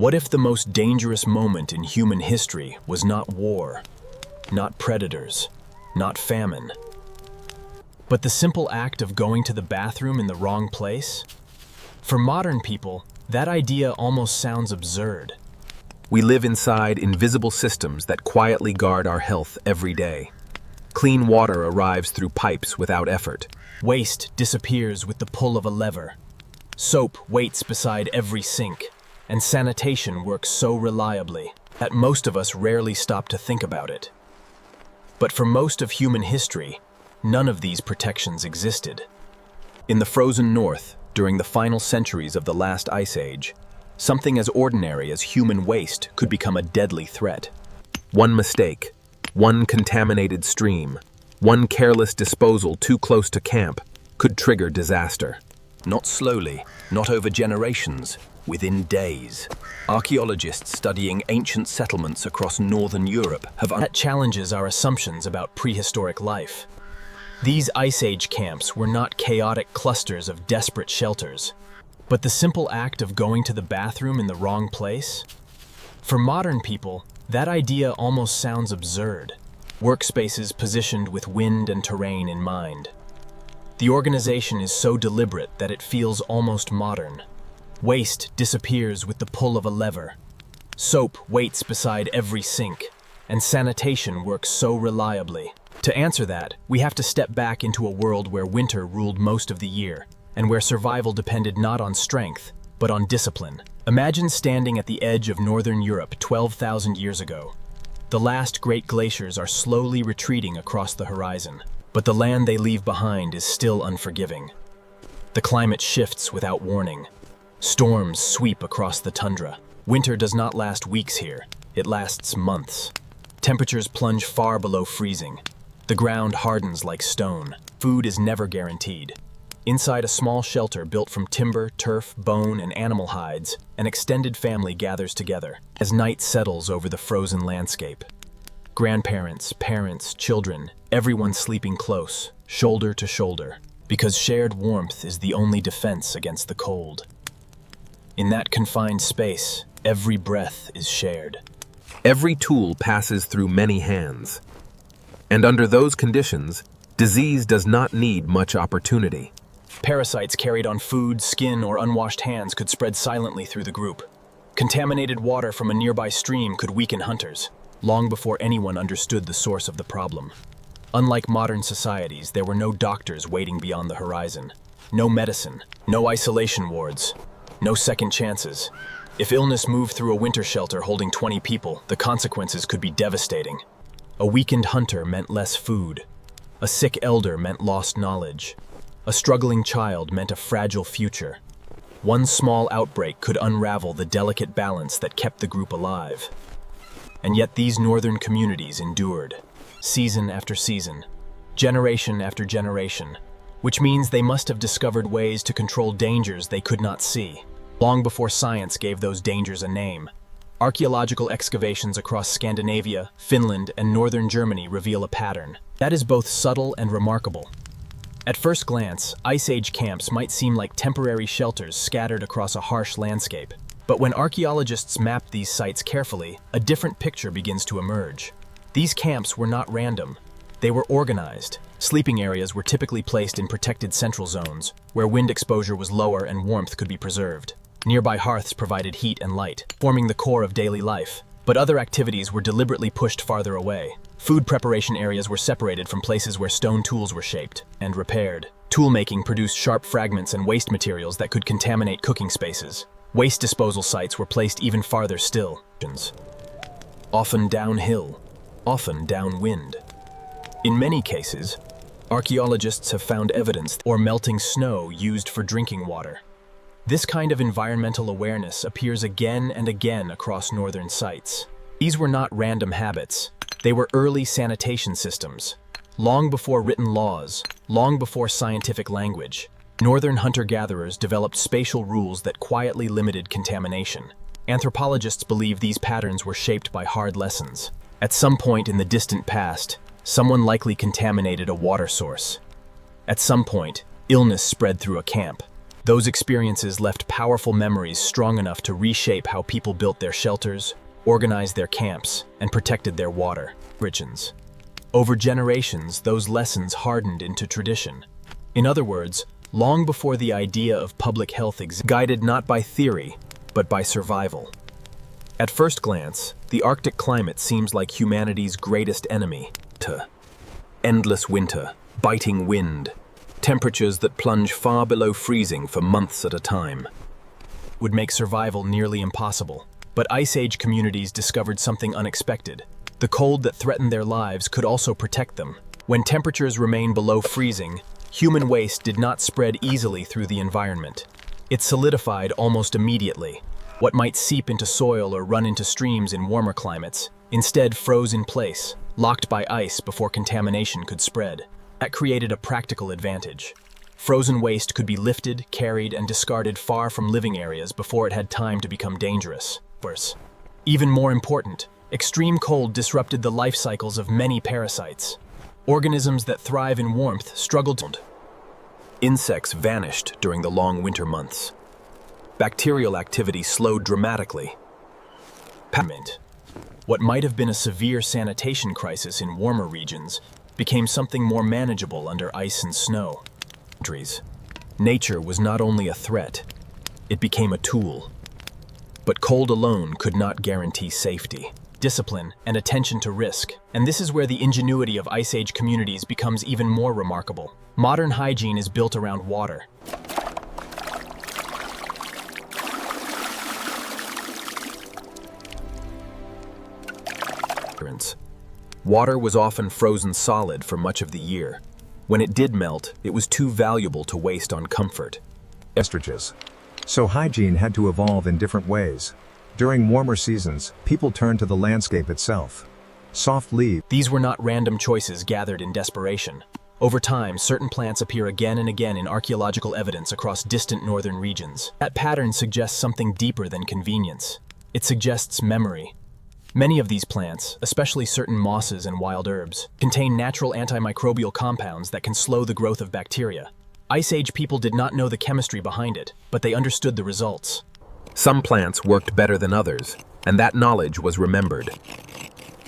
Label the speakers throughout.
Speaker 1: What if the most dangerous moment in human history was not war, not predators, not famine, but the simple act of going to the bathroom in the wrong place? For modern people, that idea almost sounds absurd.
Speaker 2: We live inside invisible systems that quietly guard our health every day. Clean water arrives through pipes without effort.
Speaker 1: Waste disappears with the pull of a lever. Soap waits beside every sink, and sanitation works so reliably that most of us rarely stop to think about it. But for most of human history, none of these protections existed. In the frozen north, during the final centuries of the last ice age, something as ordinary as human waste could become a deadly threat. One mistake, one contaminated stream, one careless disposal too close to camp could trigger disaster. Not slowly, not over generations, within days. Archaeologists studying ancient settlements across northern Europe that challenges our assumptions about prehistoric life. These Ice Age camps were not chaotic clusters of desperate shelters, but the simple act of going to the bathroom in the wrong place? For modern people, that idea almost sounds absurd. Workspaces positioned with wind and terrain in mind. The organization is so deliberate that it feels almost modern. Waste disappears with the pull of a lever. Soap waits beside every sink, and sanitation works so reliably. To answer that, we have to step back into a world where winter ruled most of the year, and where survival depended not on strength, but on discipline. Imagine standing at the edge of northern Europe 12,000 years ago. The last great glaciers are slowly retreating across the horizon, but the land they leave behind is still unforgiving. The climate shifts without warning. Storms sweep across the tundra. Winter does not last weeks here, it lasts months. Temperatures plunge far below freezing. The ground hardens like stone. Food is never guaranteed. Inside a small shelter built from timber, turf, bone, and animal hides, an extended family gathers together as night settles over the frozen landscape. Grandparents, parents, children, everyone sleeping close, shoulder to shoulder, because shared warmth is the only defense against the cold. In that confined space, every breath is shared.
Speaker 2: Every tool passes through many hands. And under those conditions, disease does not need much opportunity.
Speaker 1: Parasites carried on food, skin, or unwashed hands could spread silently through the group. Contaminated water from a nearby stream could weaken hunters, long before anyone understood the source of the problem. Unlike modern societies, there were no doctors waiting beyond the horizon. No medicine, no isolation wards, no second chances. If illness moved through a winter shelter holding 20 people, the consequences could be devastating. A weakened hunter meant less food. A sick elder meant lost knowledge. A struggling child meant a fragile future. One small outbreak could unravel the delicate balance that kept the group alive. And yet these northern communities endured, season after season, generation after generation, which means they must have discovered ways to control dangers they could not see, long before science gave those dangers a name. Archaeological excavations across Scandinavia, Finland, and northern Germany reveal a pattern that is both subtle and remarkable. At first glance, Ice Age camps might seem like temporary shelters scattered across a harsh landscape. But when archaeologists map these sites carefully, a different picture begins to emerge. These camps were not random. They were organized. Sleeping areas were typically placed in protected central zones, where wind exposure was lower and warmth could be preserved. Nearby hearths provided heat and light, forming the core of daily life. But other activities were deliberately pushed farther away. Food preparation areas were separated from places where stone tools were shaped and repaired. Toolmaking produced sharp fragments and waste materials that could contaminate cooking spaces. Waste disposal sites were placed even farther still, often downhill, often downwind. In many cases, archaeologists have found evidence or melting snow used for drinking water. This kind of environmental awareness appears again and again across northern sites. These were not random habits. They were early sanitation systems. Long before written laws, long before scientific language, northern hunter-gatherers developed spatial rules that quietly limited contamination. Anthropologists believe these patterns were shaped by hard lessons. At some point in the distant past, someone likely contaminated a water source. At some point, illness spread through a camp. Those experiences left powerful memories strong enough to reshape how people built their shelters, organized their camps, and protected their water origins. Over generations, those lessons hardened into tradition. In other words, long before the idea of public health existed, guided not by theory, but by survival. At first glance, the Arctic climate seems like humanity's greatest enemy. Endless winter, biting wind, temperatures that plunge far below freezing for months at a time would make survival nearly impossible. But Ice Age communities discovered something unexpected. The cold that threatened their lives could also protect them. When temperatures remained below freezing, human waste did not spread easily through the environment. It solidified almost immediately. What might seep into soil or run into streams in warmer climates instead froze in place, locked by ice before contamination could spread. That created a practical advantage. Frozen waste could be lifted, carried, and discarded far from living areas before it had time to become dangerous. Worse. Even more important, extreme cold disrupted the life cycles of many parasites. Organisms that thrive in warmth struggled to. Insects vanished during the long winter months. Bacterial activity slowed dramatically. What might have been a severe sanitation crisis in warmer regions became something more manageable under ice and snow. Nature was not only a threat, it became a tool. But cold alone could not guarantee safety, discipline, and attention to risk. And this is where the ingenuity of Ice Age communities becomes even more remarkable. Modern hygiene is built around water. Water was often frozen solid for much of the year. When it did melt, it was too valuable to waste on comfort.
Speaker 3: So hygiene had to evolve in different ways. During warmer seasons, people turned to the landscape itself. Soft leaves.
Speaker 1: These were not random choices gathered in desperation. Over time, certain plants appear again and again in archaeological evidence across distant northern regions. That pattern suggests something deeper than convenience. It suggests memory. Many of these plants, especially certain mosses and wild herbs, contain natural antimicrobial compounds that can slow the growth of bacteria. Ice Age people did not know the chemistry behind it, but they understood the results.
Speaker 2: Some plants worked better than others, and that knowledge was remembered.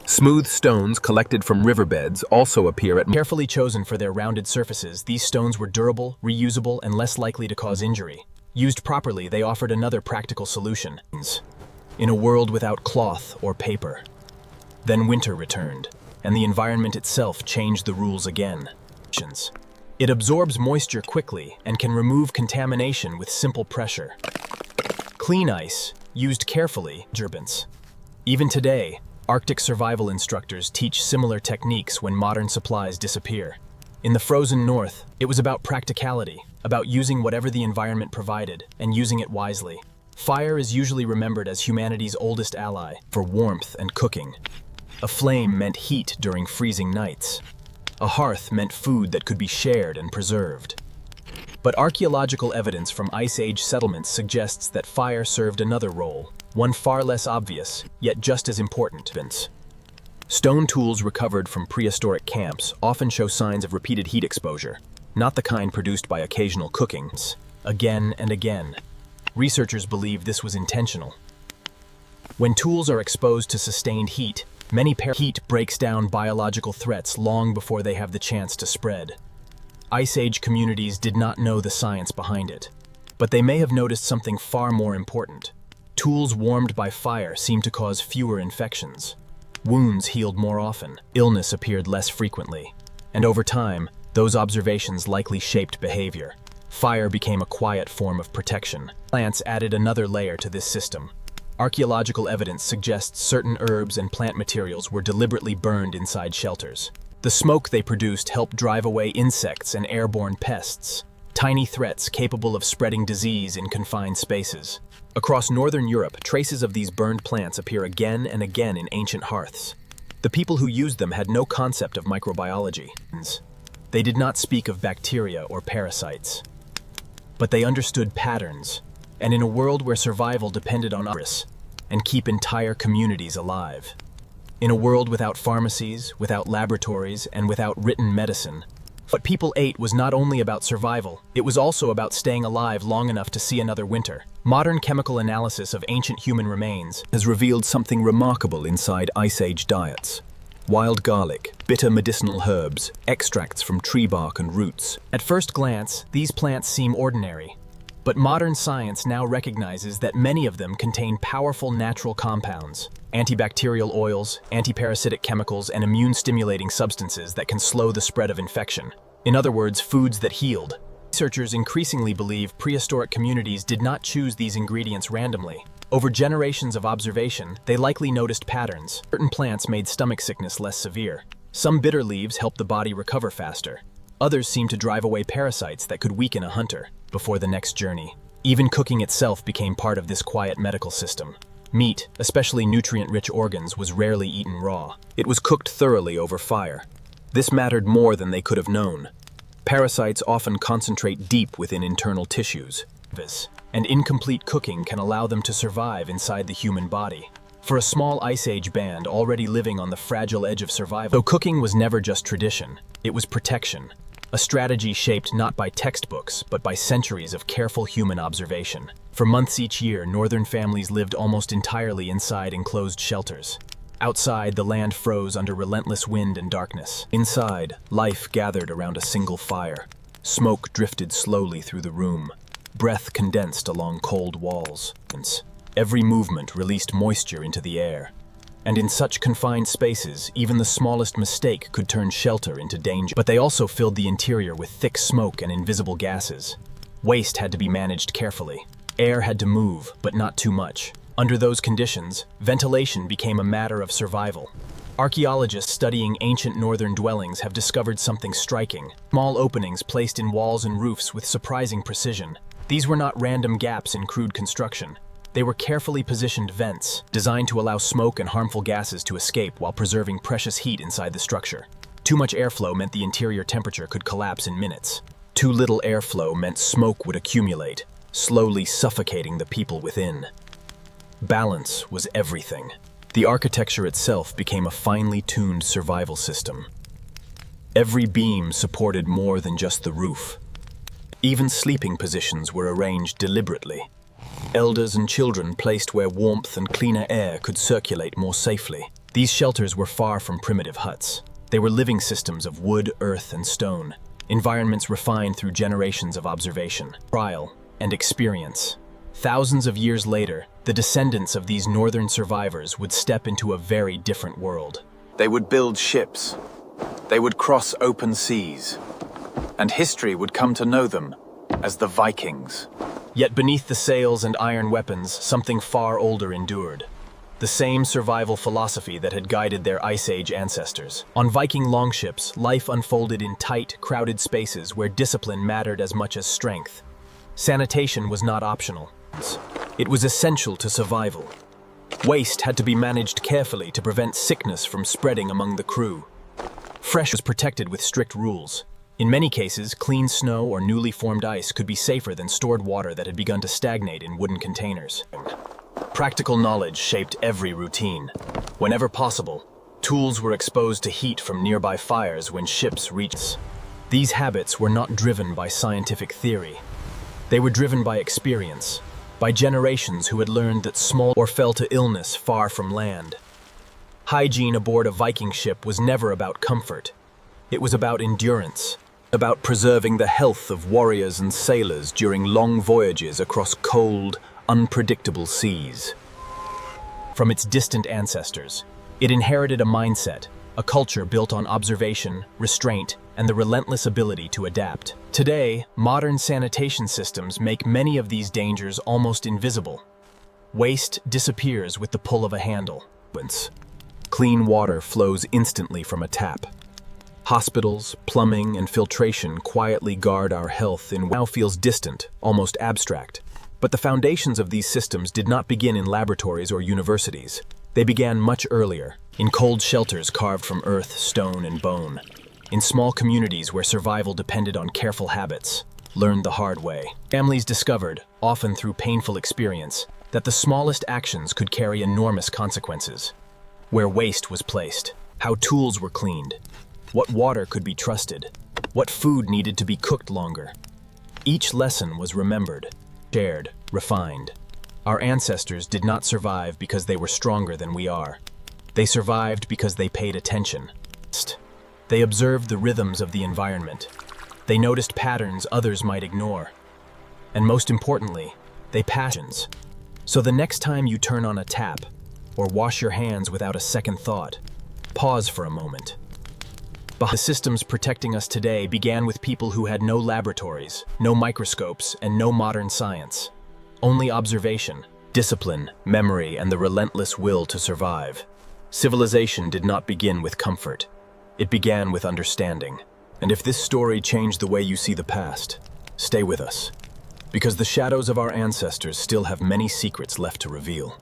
Speaker 2: Smooth stones collected from riverbeds also appear at
Speaker 1: Carefully chosen for their rounded surfaces, these stones were durable, reusable, and less likely to cause injury. Used properly, they offered another practical solution. In a world without cloth or paper. Then winter returned, and the environment itself changed the rules again. It absorbs moisture quickly and can remove contamination with simple pressure. Clean ice, used carefully, gerbants. Even today, Arctic survival instructors teach similar techniques when modern supplies disappear. In the frozen north, it was about practicality, about using whatever the environment provided and using it wisely. Fire is usually remembered as humanity's oldest ally for warmth and cooking. A flame meant heat during freezing nights. A hearth meant food that could be shared and preserved. But archaeological evidence from Ice Age settlements suggests that fire served another role, one far less obvious, yet just as important. Stone tools recovered from prehistoric camps often show signs of repeated heat exposure, not the kind produced by occasional cooking. Again and again. Researchers believe this was intentional. When tools are exposed to sustained heat, heat breaks down biological threats long before they have the chance to spread. Ice Age communities did not know the science behind it, but they may have noticed something far more important. Tools warmed by fire seemed to cause fewer infections. Wounds healed more often, illness appeared less frequently, and over time, those observations likely shaped behavior. Fire became a quiet form of protection. Plants added another layer to this system. Archaeological evidence suggests certain herbs and plant materials were deliberately burned inside shelters. The smoke they produced helped drive away insects and airborne pests, tiny threats capable of spreading disease in confined spaces. Across northern Europe, traces of these burned plants appear again and again in ancient hearths. The people who used them had no concept of microbiology. They did not speak of bacteria or parasites. But they understood patterns, and in a world where survival depended on us, and keep entire communities alive. In a world without pharmacies, without laboratories, and without written medicine, What people ate was not only about survival, it was also about staying alive long enough to see another winter. Modern chemical analysis of ancient human remains
Speaker 2: has revealed something remarkable inside Ice Age diets. Wild garlic, bitter medicinal herbs, extracts from tree bark and roots.
Speaker 1: At first glance, these plants seem ordinary. But modern science now recognizes that many of them contain powerful natural compounds, antibacterial oils, antiparasitic chemicals, and immune-stimulating substances that can slow the spread of infection. In other words, foods that healed. Researchers increasingly believe prehistoric communities did not choose these ingredients randomly. Over generations of observation, they likely noticed patterns. Certain plants made stomach sickness less severe. Some bitter leaves helped the body recover faster. Others seemed to drive away parasites that could weaken a hunter before the next journey. Even cooking itself became part of this quiet medical system. Meat, especially nutrient-rich organs, was rarely eaten raw.
Speaker 2: It was cooked thoroughly over fire. This mattered more than they could have known. Parasites often concentrate deep within internal tissues,
Speaker 1: and incomplete cooking can allow them to survive inside the human body. For a small Ice Age band already living on the fragile edge of survival, though cooking was never just tradition, it was protection. A strategy shaped not by textbooks, but by centuries of careful human observation. For months each year, northern families lived almost entirely inside enclosed shelters. Outside, the land froze under relentless wind and darkness.
Speaker 2: Inside, life gathered around a single fire. Smoke drifted slowly through the room. Breath condensed along cold walls. Every movement released moisture into the air. And in such confined spaces, even the smallest mistake could turn shelter into danger. But they also filled the interior with thick smoke and invisible gases. Waste had to be managed carefully. Air had to move, but not too much. Under those conditions, ventilation became a matter of survival. Archaeologists studying ancient northern dwellings have discovered something striking. Small openings placed in walls and roofs with surprising precision. These were not random gaps in crude construction. They were carefully positioned vents, designed to allow smoke and harmful gases to escape while preserving precious heat inside the structure. Too much airflow meant the interior temperature could collapse in minutes. Too little airflow meant smoke would accumulate, slowly suffocating the people within. Balance was everything. The architecture itself became a finely tuned survival system. Every beam supported more than just the roof. Even sleeping positions were arranged deliberately. Elders and children placed where warmth and cleaner air could circulate more safely. These shelters were far from primitive huts. They were living systems of wood, earth, and stone, environments refined through generations of observation, trial, and experience. Thousands of years later, the descendants of these northern survivors would step into a very different world.
Speaker 4: They would build ships. They would cross open seas. And history would come to know them as the Vikings.
Speaker 1: Yet beneath the sails and iron weapons, something far older endured. The same survival philosophy that had guided their Ice Age ancestors. On Viking longships, life unfolded in tight, crowded spaces where discipline mattered as much as strength. Sanitation was not optional. It was essential to survival. Waste had to be managed carefully to prevent sickness from spreading among the crew. Fresh was protected with strict rules. In many cases, clean snow or newly formed ice could be safer than stored water that had begun to stagnate in wooden containers. Practical knowledge shaped every routine. Whenever possible, tools were exposed to heat from nearby fires when ships reached. These habits were not driven by scientific theory. They were driven by experience, by generations who had learned that small or fell to illness far from land. Hygiene aboard a Viking ship was never about comfort. It was about endurance, about preserving the health of warriors and sailors during long voyages across cold, unpredictable seas. From its distant ancestors, it inherited a mindset, a culture built on observation, restraint, and the relentless ability to adapt. Today, modern sanitation systems make many of these dangers almost invisible. Waste disappears with the pull of a handle.
Speaker 2: Clean water flows instantly from a tap. Hospitals, plumbing, and filtration quietly guard our health in what now feels distant, almost abstract. But the foundations of these systems did not begin in laboratories or universities. They began much earlier, in cold shelters carved from earth, stone, and bone. In small communities where survival depended on careful habits, learned the hard way. Families discovered, often through painful experience, that the smallest actions could carry enormous consequences. Where waste was placed, how tools were cleaned, what water could be trusted.
Speaker 1: what food needed to be cooked longer. Each lesson was remembered, shared, refined. Our ancestors did not survive because they were stronger than we are. They survived because they paid attention. They observed the rhythms of the environment. They noticed patterns others might ignore. And most importantly, they passions. So the next time you turn on a tap, or wash your hands without a second thought, pause for a moment. The systems protecting us today began with people who had no laboratories, no microscopes, and no modern science. Only observation, discipline, memory, and the relentless will to survive. Civilization did not begin with comfort. It began with understanding. And if this story changed the way you see the past, stay with us. Because the shadows of our ancestors still have many secrets left to reveal.